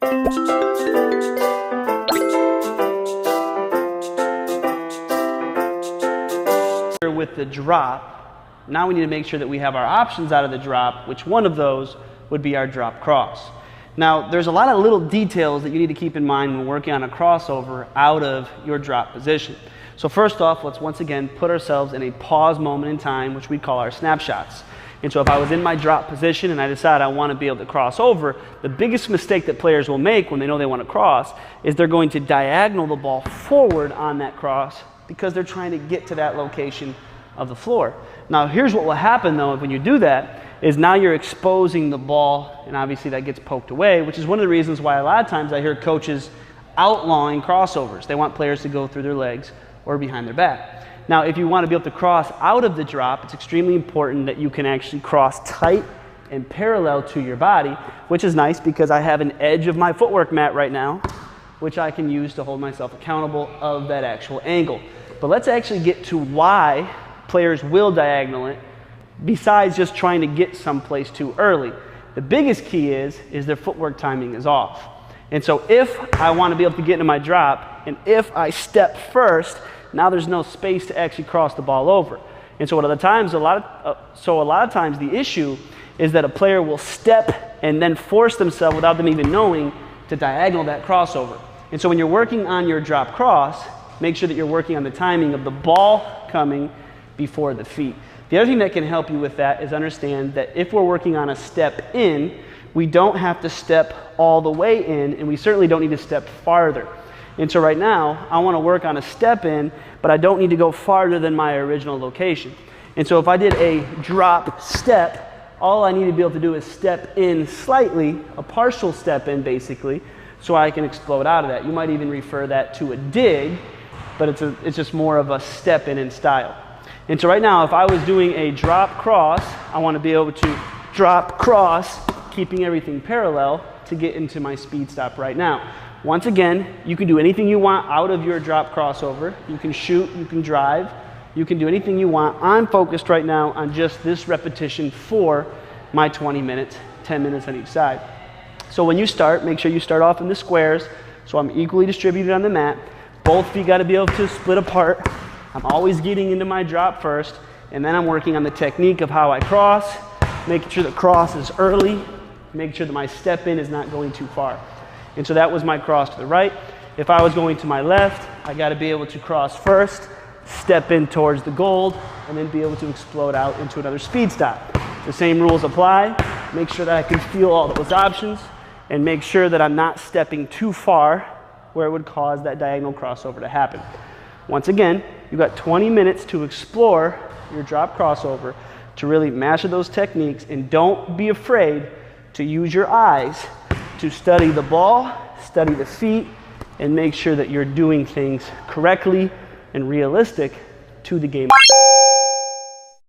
With the drop, now we need to make sure that we have our options out of the drop, which one of those would be our drop cross. Now, there's a lot of little details that you need to keep in mind when working on a crossover out of your drop position. So first off, let's once again put ourselves in a pause moment in time, which we call our snapshots. And so if I was in my drop position and I decide I want to be able to cross over, the biggest mistake that players will make when they know they want to cross is they're going to diagonal the ball forward on that cross because they're trying to get to that location of the floor. Now here's what will happen though when you do that is now you're exposing the ball, and obviously that gets poked away, which is one of the reasons why a lot of times I hear coaches outlawing crossovers. They want players to go through their legs or behind their back. Now if you want to be able to cross out of the drop, it's extremely important that you can actually cross tight and parallel to your body, which is nice because I have an edge of my footwork mat right now, which I can use to hold myself accountable of that actual angle. But let's actually get to why players will diagonal it, besides just trying to get someplace too early. The biggest key is their footwork timing is off. And so if I want to be able to get into my drop, and if I step first, now there's no space to actually cross the ball over. And so a lot of times the issue is that a player will step and then force themselves without them even knowing to diagonal that crossover. And so when you're working on your drop cross, make sure that you're working on the timing of the ball coming before the feet. The other thing that can help you with that is understand that if we're working on a step in, we don't have to step all the way in, and we certainly don't need to step farther. And so right now, I want to work on a step in, but I don't need to go farther than my original location. And so if I did a drop step, all I need to be able to do is step in slightly, a partial step in basically, so I can explode out of that. You might even refer that to a dig, but it's just more of a step in style. And so right now, if I was doing a drop cross, I want to be able to drop cross, keeping everything parallel to get into my speed stop right now. Once again, you can do anything you want out of your drop crossover. You can shoot, you can drive, you can do anything you want. I'm focused right now on just this repetition for my 20 minutes, 10 minutes on each side. So when you start, make sure you start off in the squares so I'm equally distributed on the mat. Both feet got to be able to split apart. I'm always getting into my drop first, and then I'm working on the technique of how I cross, making sure the cross is early, making sure that my step in is not going too far. And so that was my cross to the right. If I was going to my left, I got to be able to cross first, step in towards the gold, and then be able to explode out into another speed stop. The same rules apply. Make sure that I can feel all those options, and make sure that I'm not stepping too far where it would cause that diagonal crossover to happen. Once again, you've got 20 minutes to explore your drop crossover, to really master those techniques, and don't be afraid to use your eyes to study the ball, study the feet, and make sure that you're doing things correctly and realistic to the game.